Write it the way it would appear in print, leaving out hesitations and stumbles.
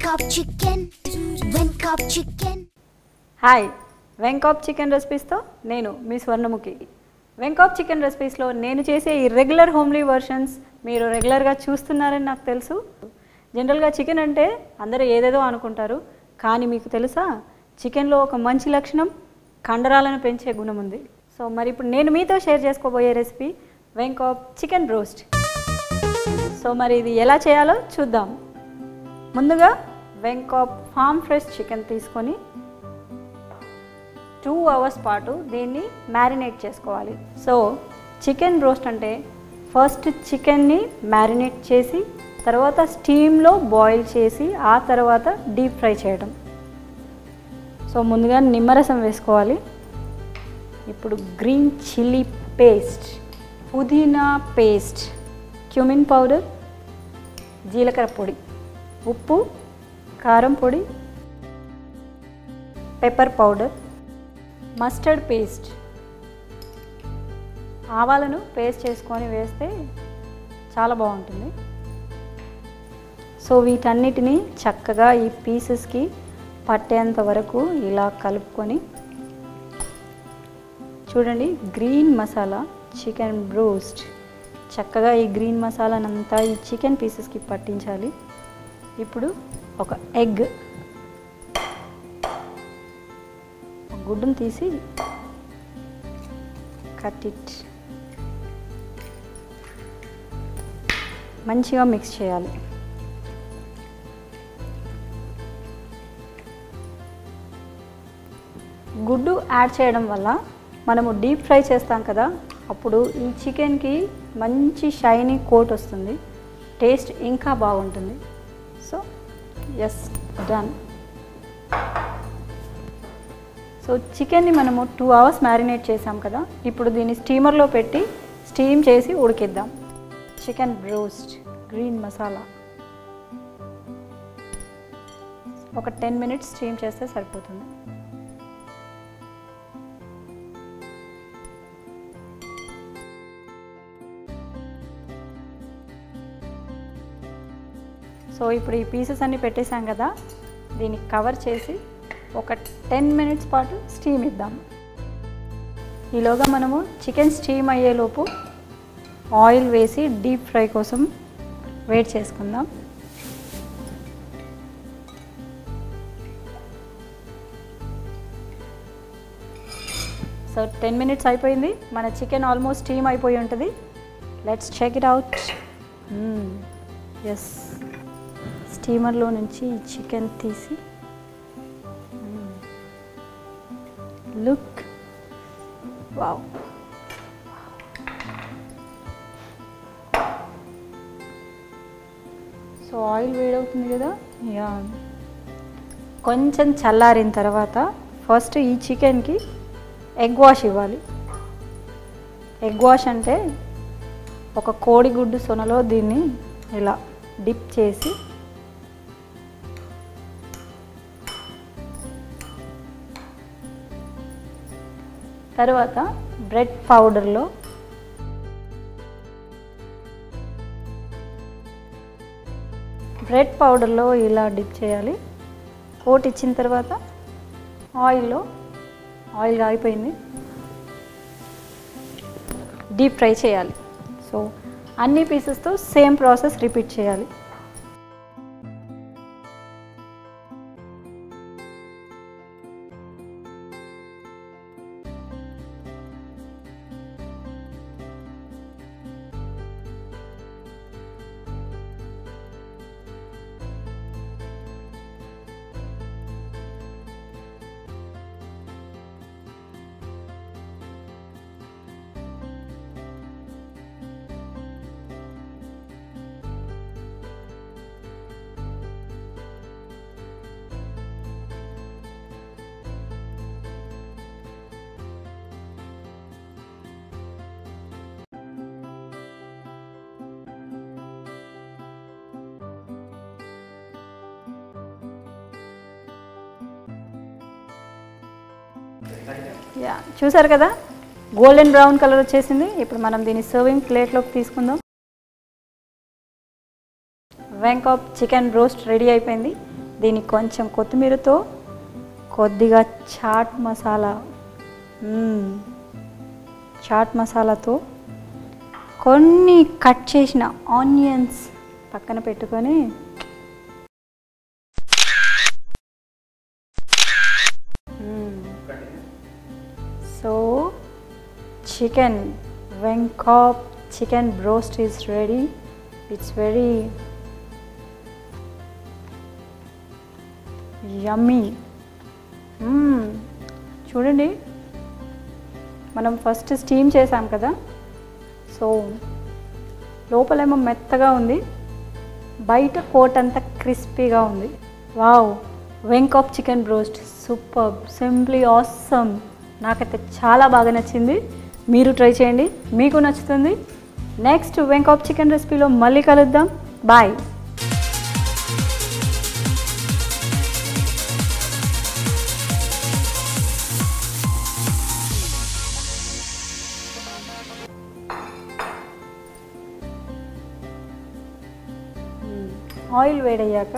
Venkop chicken, Venkop chicken. Hi వెంకాప్ chicken రెసిపీస్తో నేను మీ స్వర్ణముఖి. వెంకాప్ చికెన్ రెసిపీస్లో నేను చేసే ఈ రెగ్యులర్ హోమ్లీ వర్షన్స్ మీరు రెగ్యులర్గా చూస్తున్నారని నాకు తెలుసు. జనరల్గా చికెన్ అంటే అందరూ ఏదేదో అనుకుంటారు, కానీ మీకు తెలుసా చికెన్లో ఒక మంచి లక్షణం కండరాలను పెంచే గుణం ఉంది. సో మరి ఇప్పుడు నేను మీతో షేర్ చేసుకోబోయే రెసిపీ వెంకాప్ చికెన్ రోస్ట్. సో మరి ఇది ఎలా చేయాలో చూద్దాం. ముందుగా వెంకాప్ ఫామ్ ఫ్రెష్ చికెన్ తీసుకొని 2 hours పాటు దీన్ని మ్యారినేట్ చేసుకోవాలి. సో చికెన్ రోస్ట్ అంటే ఫస్ట్ చికెన్ని మ్యారినేట్ చేసి తర్వాత స్టీమ్లో బాయిల్ చేసి ఆ తర్వాత డీప్ ఫ్రై చేయడం. సో ముందుగా నిమ్మరసం వేసుకోవాలి. ఇప్పుడు గ్రీన్ చిల్లీ పేస్ట్, పుదీనా పేస్ట్, క్యూమిన్ పౌడర్, జీలకర్ర పొడి, ఉప్పు, కారం పొడి, పెప్పర్ పౌడర్, మస్టర్డ్ పేస్ట్, ఆవాలను పేస్ట్ చేసుకొని వేస్తే చాలా బాగుంటుంది. సో వీటన్నిటిని చక్కగా ఈ పీసెస్కి పట్టేంత వరకు ఇలా కలుపుకొని చూడండి. గ్రీన్ మసాలా చికెన్ రోస్ట్, చక్కగా ఈ గ్రీన్ మసాలానంతా ఈ చికెన్ పీసెస్కి పట్టించాలి. ఇప్పుడు ఒక ఎగ్, గుడ్డును తీసి కట్ ఇట్, మంచిగా మిక్స్ చేయాలి. గుడ్డు యాడ్ చేయడం వల్ల మనము డీప్ ఫ్రై చేస్తాం కదా, అప్పుడు ఈ చికెన్కి మంచి షైనీ కోట్ వస్తుంది, టేస్ట్ ఇంకా బాగుంటుంది. So yes done. సో చికెన్ని మనము 2 hours మ్యారినేట్ చేసాం కదా, ఇప్పుడు దీన్ని స్టీమర్లో పెట్టి స్టీమ్ చేసి ఉడికిద్దాం. చికెన్ రోస్ట్ గ్రీన్ మసాలా ఒక 10 minutes స్టీమ్ చేస్తే సరిపోతుంది. సో ఇప్పుడు ఈ పీసెస్ అన్నీ పెట్టేసాం కదా, దీన్ని కవర్ చేసి ఒక 10 minutes పాటు స్టీమ్ ఇద్దాం. ఈలోగా మనము చికెన్ స్టీమ్ అయ్యేలోపు ఆయిల్ వేసి డీప్ ఫ్రై కోసం వెయిట్ చేసుకుందాం. సో 10 minutes అయిపోయింది, మన చికెన్ ఆల్మోస్ట్ స్టీమ్ అయిపోయి ఉంటుంది. Let's check it out. Yes, స్టీమర్లో నుంచి ఈ చికెన్ తీసి లుక్, వావ్. సో ఆయిల్ వేడవుతుంది కదా, యా. కొంచెం చల్లారిన తర్వాత ఫస్ట్ ఈ చికెన్కి ఎగ్ వాష్ ఇవ్వాలి. ఎగ్ వాష్ అంటే ఒక కోడిగుడ్డు సొనలో దీన్ని ఇలా డిప్ చేసి తర్వాత బ్రెడ్ పౌడర్లో ఇలా డిప్ చేయాలి. కోట్ ఇచ్చిన తర్వాత ఆయిల్ అయిపోయింది, డీప్ ఫ్రై చేయాలి. సో అన్ని పీసెస్తో సేమ్ ప్రాసెస్ రిపీట్ చేయాలి. యా, చూసారు కదా, గోల్డెన్ బ్రౌన్ కలర్ వచ్చేసింది. ఇప్పుడు మనం దీన్ని సర్వింగ్ ప్లేట్లోకి తీసుకుందాం. వెంకాప్ చికెన్ రోస్ట్ రెడీ అయిపోయింది. దీనికి కొంచెం కొత్తిమీరతో కొద్దిగా చాట్ మసాలా, చాట్ మసాలాతో కొన్ని కట్ చేసిన ఆనియన్స్ పక్కన పెట్టుకొని సో చికెన్ వెంకాప్ chicken broast is ready. It's very yummy. చూడండి, మనం ఫస్ట్ స్టీమ్ చేసాం కదా, సో లోపలేమో మెత్తగా ఉంది, బయట కోట్ అంతా క్రిస్పీగా ఉంది. వావ్, వెంకాప్ chicken broast super, simply awesome. నాకైతే చాలా బాగా నచ్చింది. మీరు ట్రై చేయండి, మీకు నచ్చుతుంది. నెక్స్ట్ వెంకాప్ చికెన్ రెసిపీలో మళ్ళీ కలుద్దాం. బాయ్. ఆయిల్ వేడయ్యాక